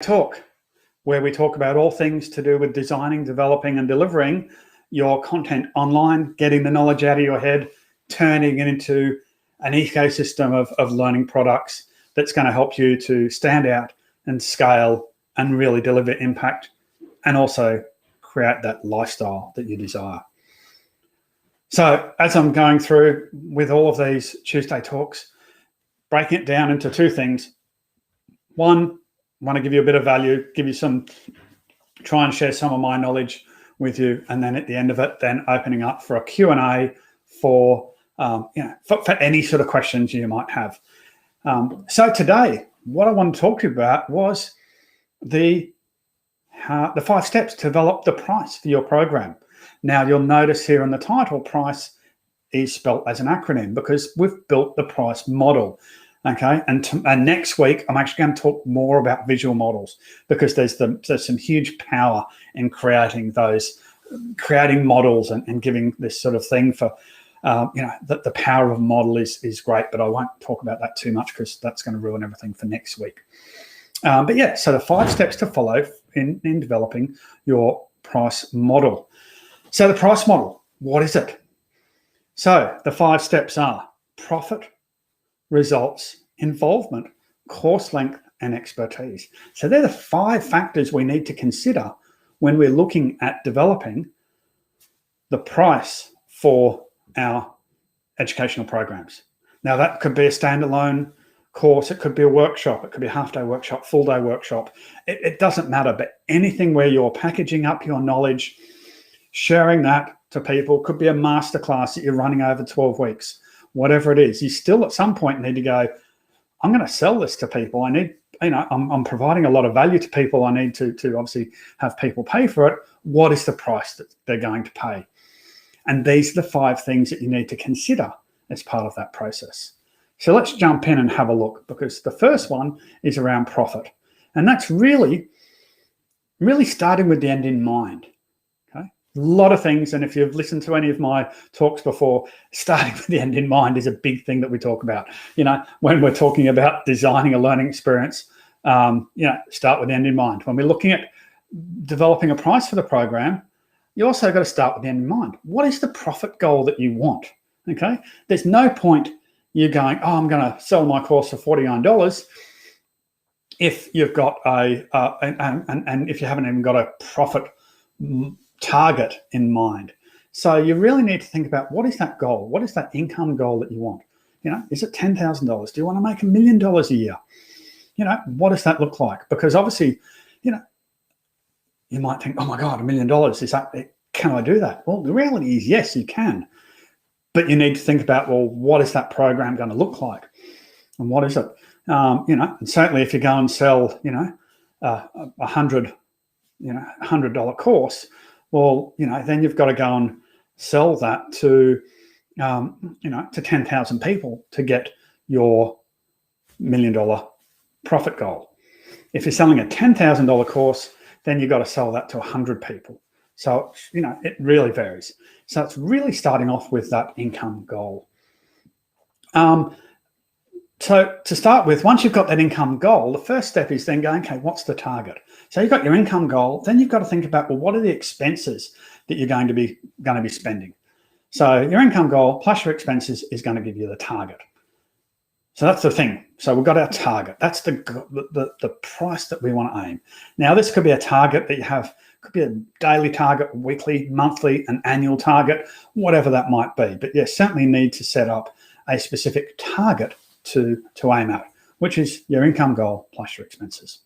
Talk, where we talk about all things to do with designing, developing, and delivering your content online, getting the knowledge out of your head, turning it into an ecosystem of learning products that's going to help you to stand out and scale and really deliver impact and also create that lifestyle that you desire. So as I'm going through with all of these Tuesday talks, breaking it down into two things. One, I want to give you a bit of value, try and share some of my knowledge with you, and then at the end of it, then opening up for a Q&A for any sort of questions you might have. So today, what I want to talk to you about was the 5 steps to develop the price for your program. Now, you'll notice here in the title, price is spelt as an acronym because we've built the price model. Okay, and next week I'm actually going to talk more about visual models because there's some huge power in creating models and giving this sort of thing for the power of a model is great, but I won't talk about that too much because that's going to ruin everything for next week. But yeah, so the 5 steps to follow in developing your price model. So the price model, what is it? So the 5 steps are profit, results, involvement, course length, and expertise. So they're the 5 factors we need to consider when we're looking at developing the price for our educational programs. Now, that could be a standalone course, it could be a workshop, it could be a half-day workshop, full-day workshop. It doesn't matter, but anything where you're packaging up your knowledge, sharing that to people, could be a masterclass that you're running over 12 weeks. Whatever it is, you still at some point need to go, I'm going to sell this to people. I need, I'm providing a lot of value to people. I need to obviously have people pay for it. What is the price that they're going to pay? And these are the 5 things that you need to consider as part of that process. So let's jump in and have a look, because the first one is around profit. And that's really starting with the end in mind. A lot of things, and if you've listened to any of my talks before, starting with the end in mind is a big thing that we talk about. When we're talking about designing a learning experience, start with the end in mind. When we're looking at developing a price for the program, you also got to start with the end in mind. What is the profit goal that you want? Okay, there's no point you going, oh, I'm going to sell my course for $49 if you've got and if you haven't even got a profit target in mind. So you really need to think about, what is that goal? What is that income goal that you want? Is it $10,000? Do you want to make $1 million a year? What does that look like? Because obviously, you might think, oh my God, $1 million, can I do that? Well, the reality is, yes, you can. But you need to think about, well, what is that program going to look like? And what is it? And certainly if you go and sell, $100 course, well, then you've got to go and sell that to 10,000 people to get your $1 million profit goal. If you're selling a $10,000 course, then you've got to sell that to 100 people. So, it really varies. So it's really starting off with that income goal. So to start with, once you've got that income goal, the first step is then going, okay, what's the target? So you've got your income goal, then you've got to think about, well, what are the expenses that you're going to be spending? So your income goal plus your expenses is going to give you the target. So that's the thing. So we've got our target. That's the price that we want to aim. Now, this could be a target that you have, could be a daily target, weekly, monthly, an annual target, whatever that might be. But you certainly need to set up a specific target to aim at, which is your income goal plus your expenses.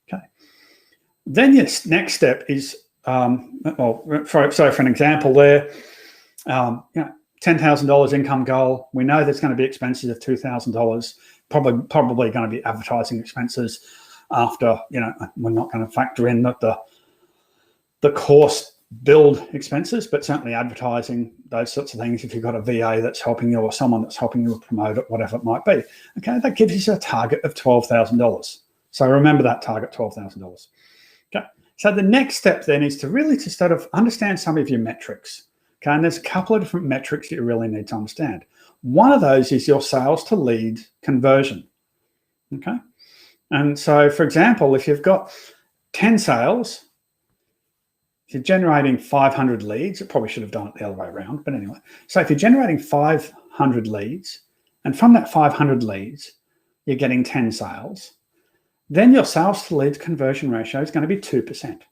Okay. Then your next step is, for an example there, $10,000 income goal. We know there's going to be expenses of $2,000, probably going to be advertising expenses after, we're not going to factor in the course build expenses, but certainly advertising, those sorts of things. If you've got a VA that's helping you or someone that's helping you promote it, whatever it might be, okay, that gives you a target of $12,000. So remember that target, $12,000. Okay, so the next step then is to sort of understand some of your metrics. Okay, and there's a couple of different metrics that you really need to understand. One of those is your sales to lead conversion. Okay, And so, for example, if you've got 10 sales, if you're generating 500 leads, it probably should have done it the other way around, but anyway. So if you're generating 500 leads, and from that 500 leads, you're getting 10 sales, then your sales to leads conversion ratio is going to be 2%.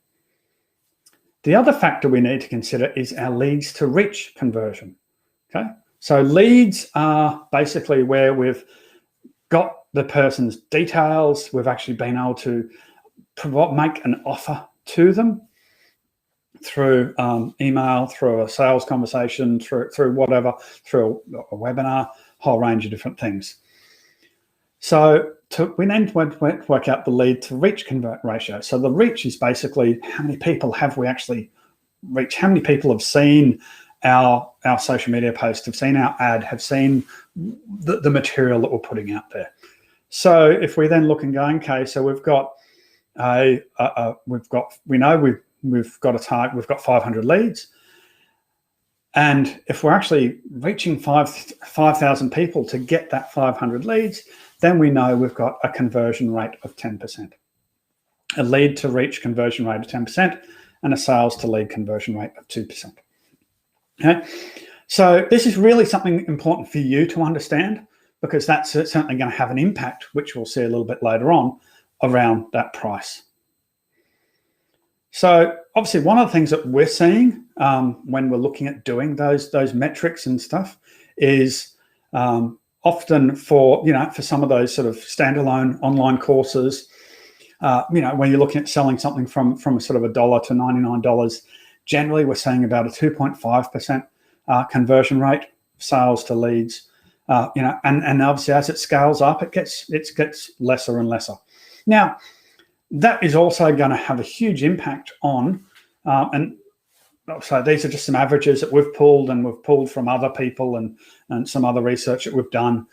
The other factor we need to consider is our leads to reach conversion. Okay, so leads are basically where we've got the person's details, we've actually been able to make an offer to them through email, through a sales conversation, through whatever, through a webinar, whole range of different things. So we then work out the lead to reach convert ratio. So the reach is basically how many people have we actually reached, how many people have seen our social media post, have seen our ad, have seen the material that we're putting out there. So if we then look and go, okay, so we've got a target, we've got 500 leads. And if we're actually reaching 5,000 people to get that 500 leads, then we know we've got a conversion rate of 10%, a lead to reach conversion rate of 10%, and a sales to lead conversion rate of 2%. Okay, so this is really something important for you to understand, because that's certainly going to have an impact, which we'll see a little bit later on, around that price. So obviously one of the things that we're seeing when we're looking at doing those metrics and stuff is often for some of those sort of standalone online courses, when you're looking at selling something from sort of $1 to $99, generally we're seeing about a 2.5% conversion rate, sales to leads, and obviously as it scales up, it gets lesser and lesser. Now, that is also going to have a huge impact on, and so these are just some averages that we've pulled from other people and some other research that we've done.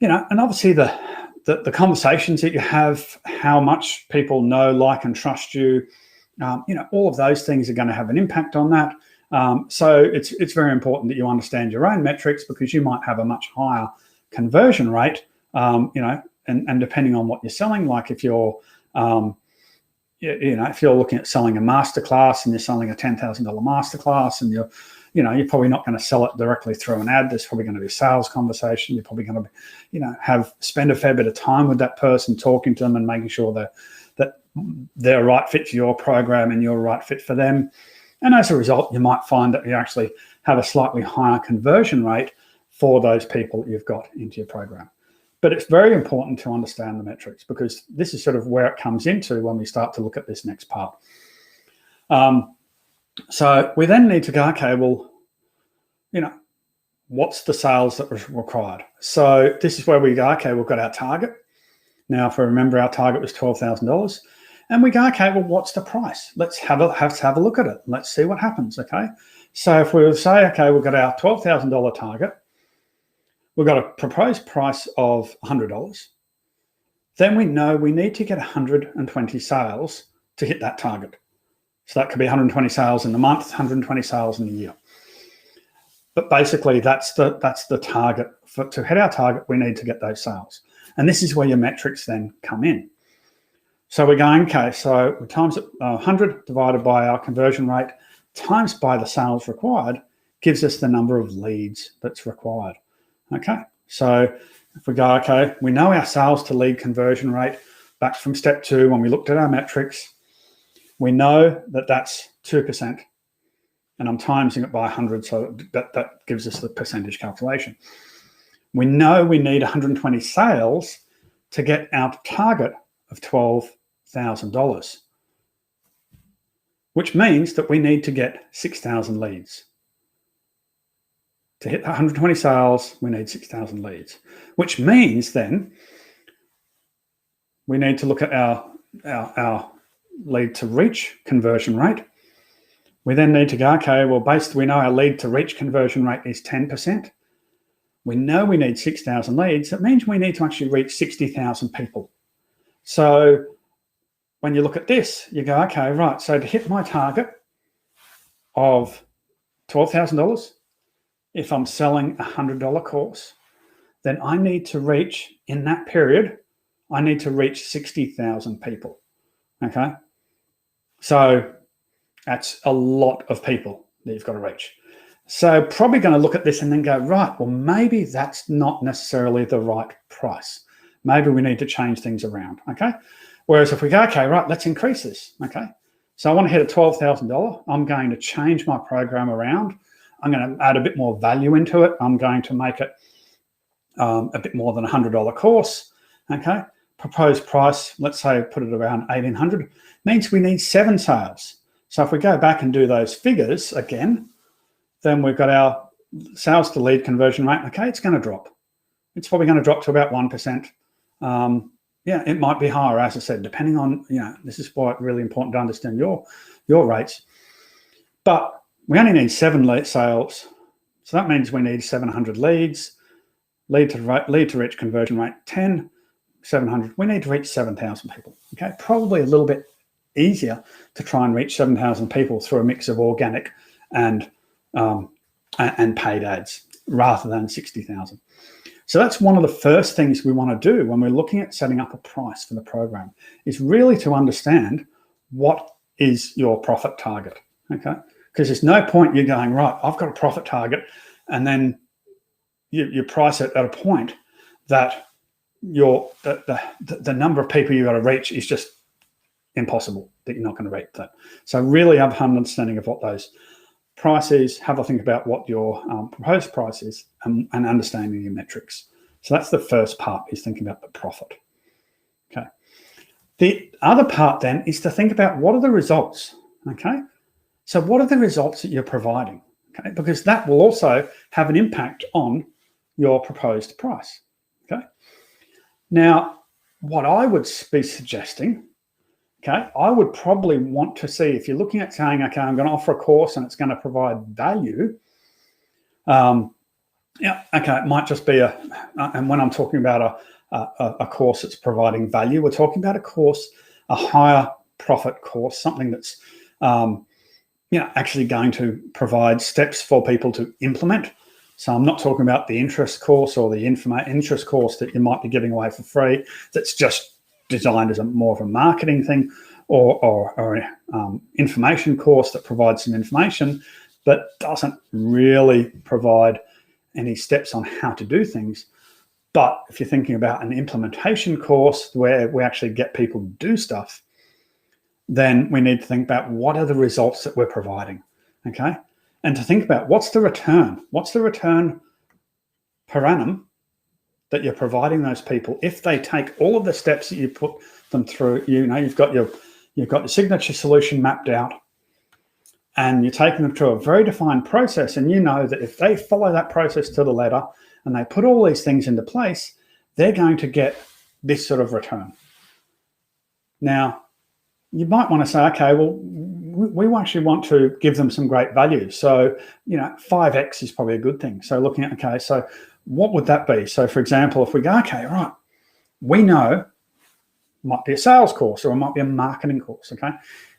And obviously the conversations that you have, how much people know, like, and trust you, all of those things are going to have an impact on that. So it's very important that you understand your own metrics, because you might have a much higher conversion rate, and depending on what you're selling, like if you're, if you're looking at selling a masterclass and you're selling a $10,000 masterclass, and you're probably not going to sell it directly through an ad. There's probably going to be a sales conversation. You're probably going to spend a fair bit of time with that person, talking to them and making sure that they're a right fit for your program and you're a right fit for them. And as a result, you might find that you actually have a slightly higher conversion rate for those people that you've got into your program. But it's very important to understand the metrics, because this is sort of where it comes into when we start to look at this next part. So we then need to go, okay, well, what's the sales that was required? So this is where we go, okay, we've got our target. Now, if we remember, our target was $12,000. And we go, okay, well, what's the price? Let's have a look at it. Let's see what happens, okay? So if we say, okay, we've got our $12,000 target, we've got a proposed price of $100, then we know we need to get 120 sales to hit that target. So that could be 120 sales in a month, 120 sales in a year. But basically, that's the target. To hit our target, we need to get those sales. And this is where your metrics then come in. So we're going, okay, so we times 100 divided by our conversion rate times by the sales required gives us the number of leads that's required. Okay, so if we go, okay, we know our sales to lead conversion rate back from step 2 when we looked at our metrics. We know that that's 2%, and I'm timesing it by 100, so that gives us the percentage calculation. We know we need 120 sales to get our target of $12,000, which means that we need to get 6,000 leads. To hit 120 sales, we need 6,000 leads, which means then we need to look at our lead to reach conversion rate. We then need to go, okay, well, we know our lead to reach conversion rate is 10%. We know we need 6,000 leads. That means we need to actually reach 60,000 people. So when you look at this, you go, okay, right, so to hit my target of $12,000, if I'm selling a $100 course, then I need to reach, in that period, I need to reach 60,000 people. Okay. So that's a lot of people that you've got to reach. So probably going to look at this and then go, right, well, maybe that's not necessarily the right price. Maybe we need to change things around. Okay. Whereas if we go, okay, right, let's increase this. Okay. So I want to hit a $12,000. I'm going to change my program around. I'm going to add a bit more value into it. I'm going to make it a bit more than $100 course. Okay. Proposed price, let's say put it around 1,800, means we need 7 sales. So if we go back and do those figures again, then we've got our sales to lead conversion rate. Okay, it's going to drop. It's probably going to drop to about 1%. Yeah, it might be higher, as I said, depending on, this is why it's really important to understand your rates. But we only need 7 lead sales. So that means we need 700 leads, lead to reach conversion rate 10, 700. We need to reach 7,000 people. Okay, probably a little bit easier to try and reach 7,000 people through a mix of organic and paid ads rather than 60,000. So that's one of the first things we want to do when we're looking at setting up a price for the program, is really to understand what is your profit target. Okay, because there's no point you going, right, I've got a profit target, and then you price it at a point that the number of people you've got to reach is just impossible, that you're not going to reach that. So really have an understanding of what those price is, have a think about what your proposed price is, and understanding your metrics. So that's the first part, is thinking about the profit. Okay. The other part then is to think about what are the results. Okay. So what are the results that you're providing? Okay. Because that will also have an impact on your proposed price. Okay. Now, what I would be suggesting, okay, I would probably want to see, if you're looking at saying, okay, I'm going to offer a course and it's going to provide value. Okay, it might just be and when I'm talking about a course that's providing value, we're talking about a course, a higher profit course, something that's, actually going to provide steps for people to implement. So I'm not talking about the interest course or the interest course that you might be giving away for free, that's just designed as more of a marketing thing, or information course that provides some information but doesn't really provide any steps on how to do things. But if you're thinking about an implementation course where we actually get people to do stuff, then we need to think about what are the results that we're providing, okay? And to think about what's the return per annum that you're providing those people if they take all of the steps that you put them through. You've got your signature solution mapped out, and you're taking them through a very defined process, and you know that if they follow that process to the letter and they put all these things into place, they're going to get this sort of return. Now, you might want to say, okay, well, we actually want to give them some great value. So, 5x is probably a good thing. So looking at, okay, so what would that be? So for example, if we go, okay, right, we know it might be a sales course or it might be a marketing course, okay?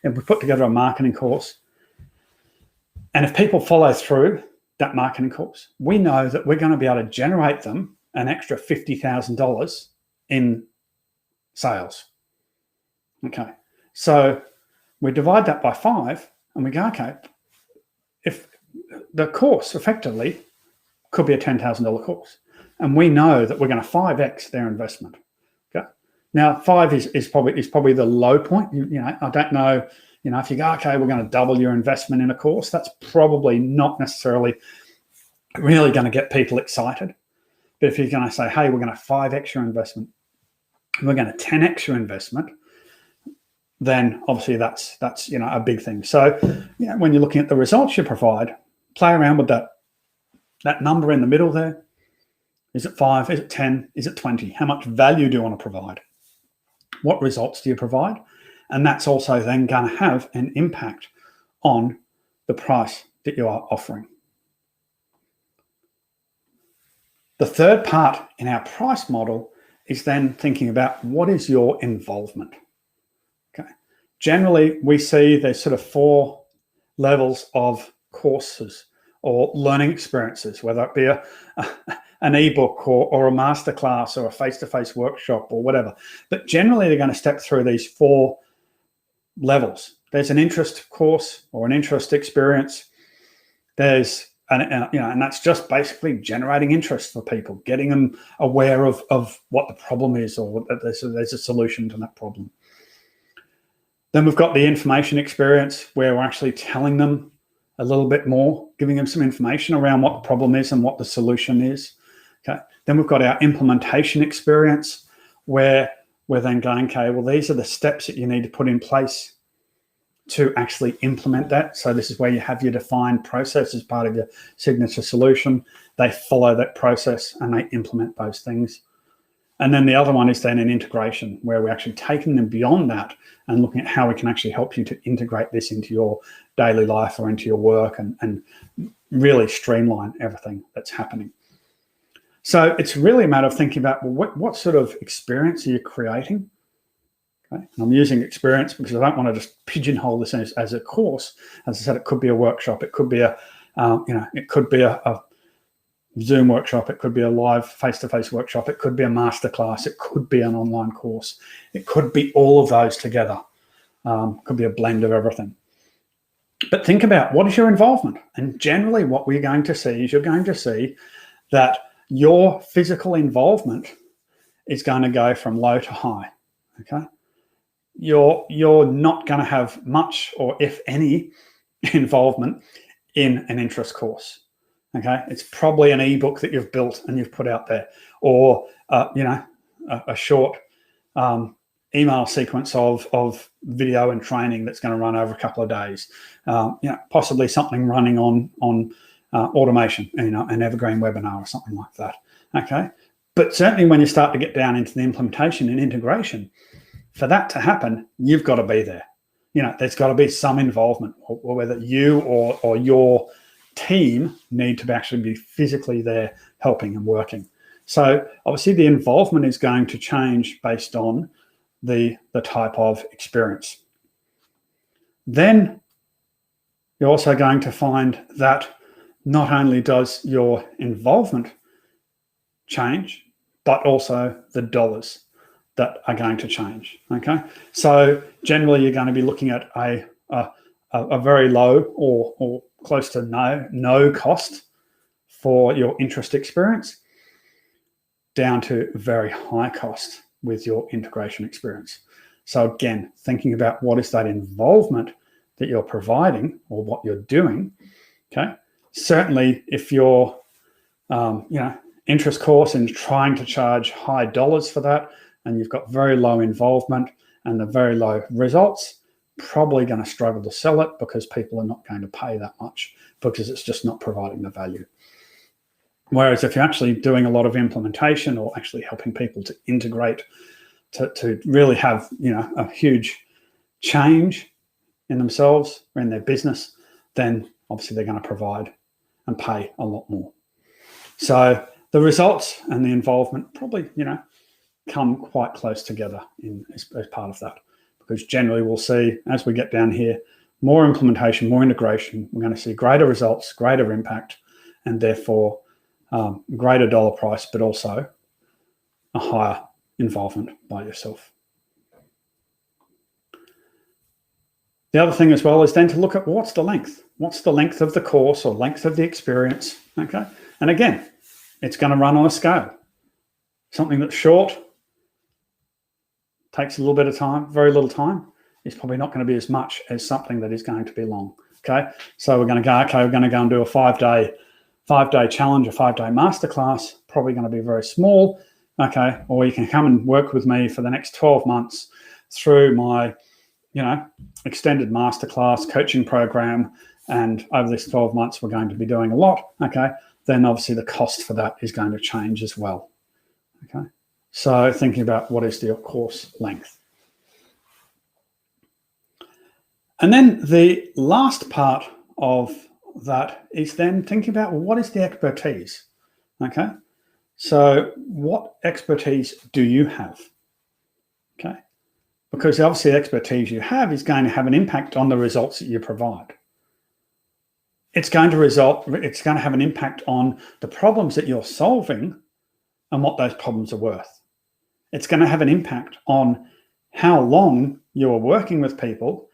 And we put together a marketing course, and if people follow through that marketing course, we know that we're going to be able to generate them an extra $50,000 in sales. Okay, so we divide that by 5 and we go, okay, if the course effectively could be a $10,000 course, and we know that we're going to 5x their investment. Okay, now 5 is probably the low point. I don't know. If you go, okay, we're going to double your investment in a course, that's probably not necessarily really going to get people excited. But if you're going to say, hey, we're going to 5x your investment, we're going to 10x your investment, then obviously that's a big thing. So when you're looking at the results you provide, play around with that number in the middle there. Is it 5? Is it 10? Is it 20? How much value do you want to provide? What results do you provide? And that's also then going to have an impact on the price that you are offering. The third part in our price model is then thinking about what is your involvement. Okay. Generally, we see there's sort of 4 levels of courses or learning experiences, whether it be an ebook or a masterclass or a face-to-face workshop or whatever. But generally, they're going to step through these 4 levels. There's an interest course or an interest experience. There's and that's just basically generating interest for people, getting them aware of what the problem is, or that there's a solution to that problem. Then we've got the information experience, where we're actually telling them a little bit more, giving them some information around what the problem is and what the solution is. Okay. Then we've got our implementation experience, where we're then going, okay, well, these are the steps that you need to put in place to actually implement that. So this is where you have your defined process as part of your signature solution. They follow that process and they implement those things. And then the other one is then an integration, where we're actually taking them beyond that and looking at how we can actually help you to integrate this into your daily life or into your work, and really streamline everything that's happening. So it's really a matter of thinking about, well, what sort of experience are you creating? Okay. And I'm using experience because I don't want to just pigeonhole this as a course. As I said, it could be a workshop, it could be it could be a Zoom workshop, it could be a live face-to-face workshop, it could be a masterclass, it could be an online course, it could be all of those together. Could be a blend of everything. But think about, what is your involvement? And generally what we're going to see is you're going to see that your physical involvement is going to go from low to high. Okay. You're not going to have much, or if any, involvement in an interest course. Okay, it's probably an ebook that you've built and you've put out there, or a short email sequence of video and training that's going to run over a couple of days. Possibly something running on automation, an evergreen webinar or something like that. Okay, but certainly when you start to get down into the implementation and integration, for that to happen, you've got to be there. There's got to be some involvement, or whether you or your team need to actually be physically there helping and working. So obviously the involvement is going to change based on the type of experience. Then you're also going to find that not only does your involvement change, but also the dollars that are going to change. Okay, so generally you're going to be looking at a very low or close to no cost for your interest experience, down to very high cost with your integration experience. So again, thinking about what is that involvement that you're providing or what you're doing. Okay, certainly if you're interest course and trying to charge high dollars for that, and you've got very low involvement and the very low results, probably going to struggle to sell it, because people are not going to pay that much, because it's just not providing the value. Whereas if you're actually doing a lot of implementation, or actually helping people to integrate, to really have a huge change in themselves or in their business, then obviously they're going to provide and pay a lot more. So the results and the involvement probably come quite close together as part of that, because generally we'll see, as we get down here, more implementation, more integration, we're going to see greater results, greater impact, and therefore greater dollar price, but also a higher involvement by yourself. The other thing as well is then to look at, what's the length? What's the length of the course or length of the experience? Okay, and again, it's going to run on a scale. Something that's short, takes a little bit of time, very little time, is probably not going to be as much as something that is going to be long. Okay, so we're going to go, we're going to go and do a five-day challenge, a 5-day masterclass, probably going to be very small. Okay, or you can come and work with me for the next 12 months through my extended masterclass coaching program, and over this 12 months we're going to be doing a lot. Okay, then obviously the cost for that is going to change as well. Okay, so thinking about what is the course length. And then the last part of that is then thinking about, well, what is the expertise? Okay, so what expertise do you have? Okay, because obviously the expertise you have is going to have an impact on the results that you provide. it's going to have an impact on the problems that you're solving and what those problems are worth. It's going to have an impact on how long you're working with people,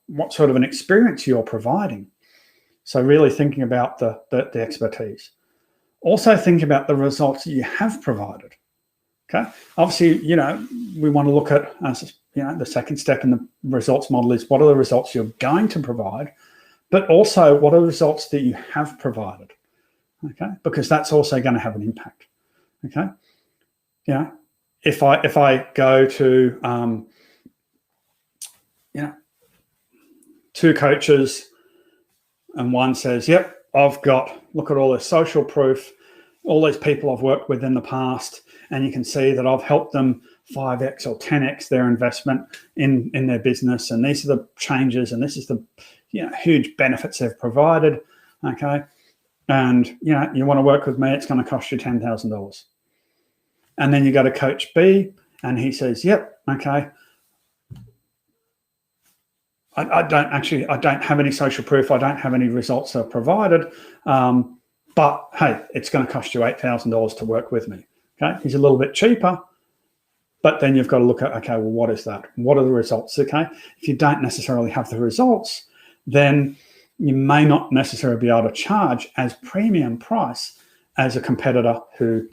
what sort of an experience you're providing. So really thinking about the expertise. Also think about the results that you have provided. Okay. Obviously, we want to look at, the second step in the results model is what are the results you're going to provide, but also what are the results that you have provided. Okay. Because that's also going to have an impact. Okay. If I go to, two coaches and one says, yep, look at all this social proof, all these people I've worked with in the past, and you can see that I've helped them 5x or 10x their investment in their business, and these are the changes, and this is the huge benefits they've provided. Okay, and you want to work with me, it's going to cost you $10,000. And then you go to Coach B, and he says, yep, okay, I don't have any social proof. I don't have any results that are provided. But hey, it's going to cost you $8,000 to work with me. Okay, he's a little bit cheaper, but then you've got to look at, okay, well, what is that? What are the results? Okay, if you don't necessarily have the results, then you may not necessarily be able to charge as premium price as a competitor who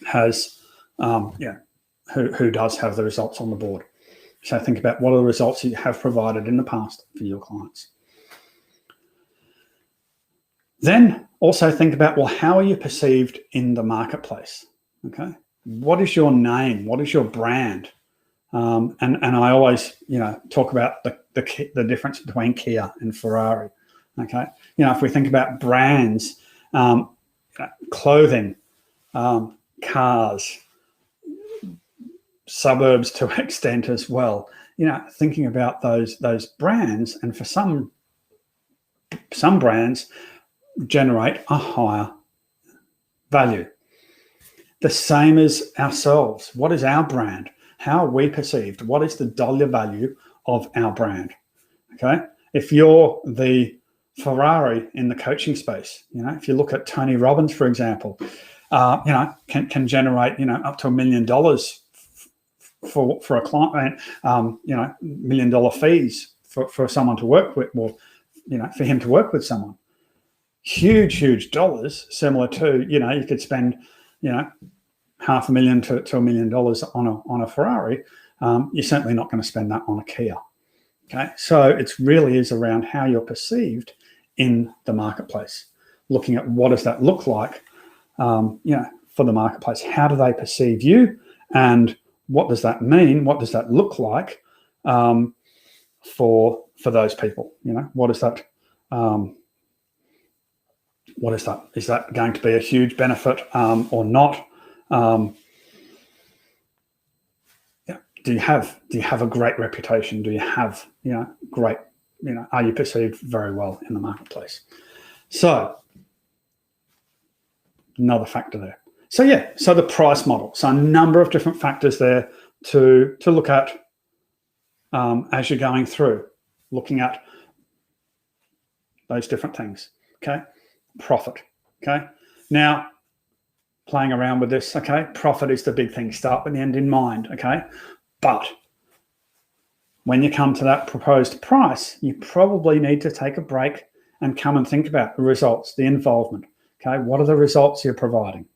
has, who does have the results on the board. So think about what are the results that you have provided in the past for your clients. Then also think about, well, how are you perceived in the marketplace? Okay, what is your name? What is your brand? And I always, talk about the difference between Kia and Ferrari. Okay, if we think about brands, clothing, cars, suburbs to an extent as well. Thinking about those brands, and for some brands generate a higher value. The same as ourselves. What is our brand? How are we perceived? What is the dollar value of our brand? Okay, if you're the Ferrari in the coaching space, if you look at Tony Robbins, for example, can generate up to $1 million for a client, $1 million fees for someone to work with, or for him to work with someone. Huge dollars, similar to you could spend $500,000 to $1 million on a Ferrari. You're certainly not going to spend that on a Kia. Okay, so it really is around how you're perceived in the marketplace. Looking at what does that look like, for the marketplace. How do they perceive you, and what does that mean? What does that look like for those people? What is that? What is that? Is that going to be a huge benefit or not? Do you have a great reputation? Do you have great? Are you perceived very well in the marketplace? So another factor there. So the price model. So a number of different factors there to look at as you're going through, looking at those different things. Okay, profit. Okay, now playing around with this. Okay, profit is the big thing. Start with the end in mind. Okay, but when you come to that proposed price, you probably need to take a break and come and think about the results, the involvement. Okay, what are the results you're providing?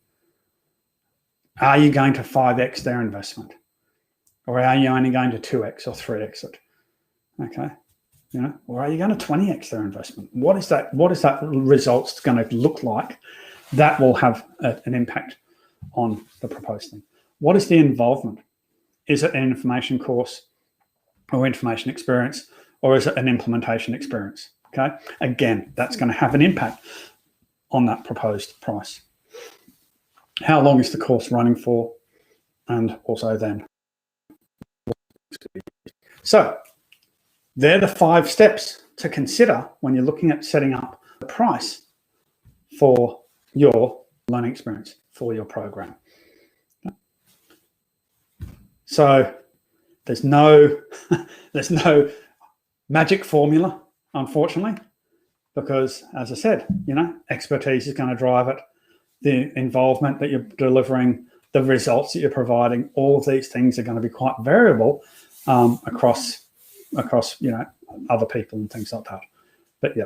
Are you going to 5x their investment? Or are you only going to 2x or 3x it? Okay. Or are you going to 20x their investment? What is that results going to look like? That will have an impact on the proposed thing. What is the involvement? Is it an information course or information experience, or is it an implementation experience? Okay. Again, that's going to have an impact on that proposed price. How long is the course running for? And also then. So they're the 5 steps to consider when you're looking at setting up the price for your learning experience, for your program. So there's no magic formula, unfortunately, because, as I said, expertise is going to drive it, the involvement that you're delivering, the results that you're providing. All of these things are going to be quite variable across other people and things like that. But yeah,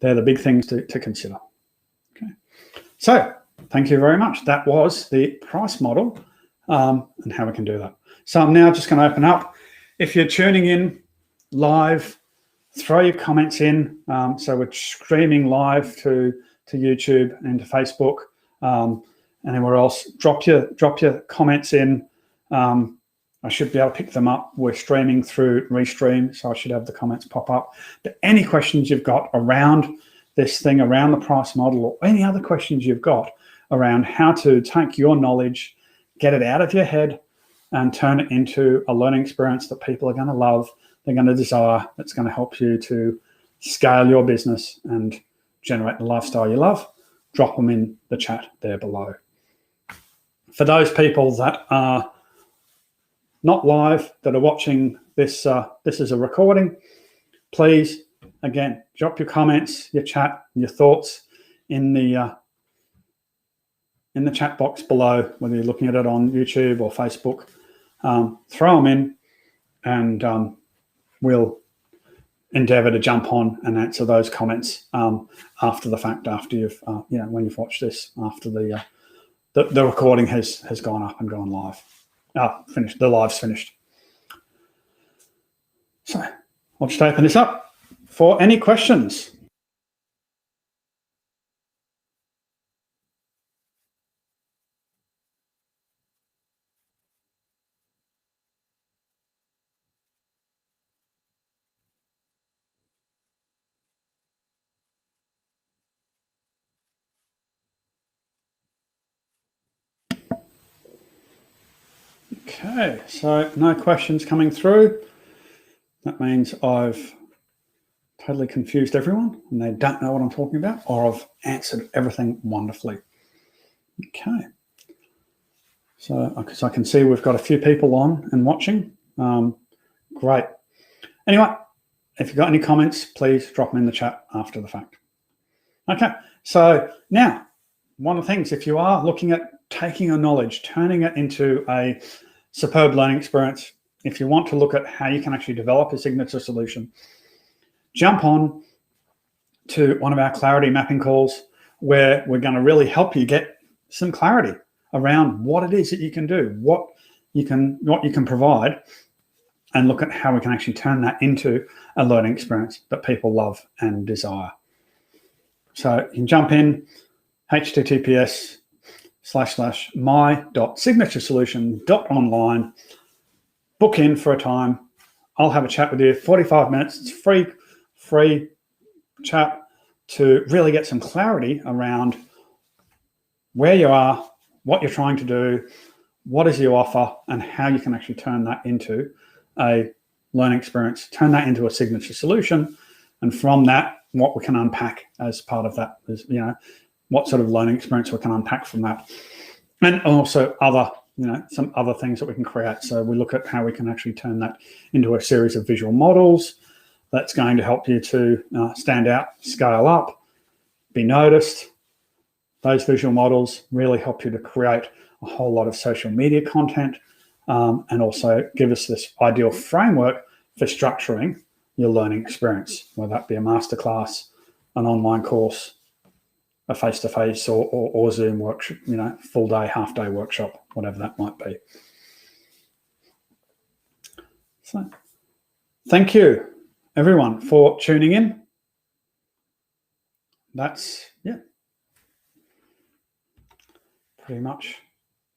they're the big things to consider. Okay, so thank you very much. That was the price model and how we can do that. So I'm now just going to open up. If you're tuning in live, throw your comments in. So we're streaming live to YouTube and to Facebook and anywhere else. Drop your comments in. I should be able to pick them up. We're streaming through Restream, so I should have the comments pop up. But any questions you've got around this thing, around the price model, or any other questions you've got around how to take your knowledge, get it out of your head, and turn it into a learning experience that people are going to love, they're going to desire, that's going to help you to scale your business and generate the lifestyle you love, drop them in the chat there below. For those people that are not live, that are watching this, this is a recording, please, again, drop your comments, your chat, your thoughts in the chat box below, whether you're looking at it on YouTube or Facebook. Throw them in, and we'll endeavour to jump on and answer those comments after the fact, after you've, when you've watched this, after the recording has gone up and gone live. Finished. The live's finished. So I'll just open this up for any questions. Okay, so no questions coming through. That means I've totally confused everyone and they don't know what I'm talking about, or I've answered everything wonderfully. Okay. So I can see we've got a few people on and watching. Great. Anyway, if you've got any comments, please drop them in the chat after the fact. Okay, so now, one of the things, if you are looking at taking your knowledge, turning it into a superb learning experience, if you want to look at how you can actually develop a signature solution, jump on to one of our clarity mapping calls where we're going to really help you get some clarity around what it is that you can do, what you can provide, and look at how we can actually turn that into a learning experience that people love and desire. So you can jump in, https://my.signaturesolution.online, book in for a time. I'll have a chat with you, 45 minutes. It's free chat to really get some clarity around where you are, what you're trying to do, what is your offer, and how you can actually turn that into a learning experience, turn that into a signature solution. And from that, what we can unpack as part of that is, what sort of learning experience we can unpack from that. And also other, some other things that we can create. So we look at how we can actually turn that into a series of visual models that's going to help you to stand out, scale up, be noticed. Those visual models really help you to create a whole lot of social media content and also give us this ideal framework for structuring your learning experience, whether that be a masterclass, an online course, a face-to-face or Zoom workshop, full day, half day workshop, whatever that might be. So thank you everyone for tuning in. That's, pretty much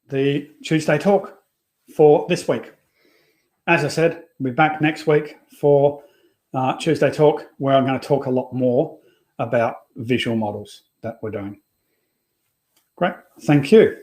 the Tuesday talk for this week. As I said, we'll be back next week for Tuesday talk, where I'm going to talk a lot more about visual models that we're doing. Great. Thank you.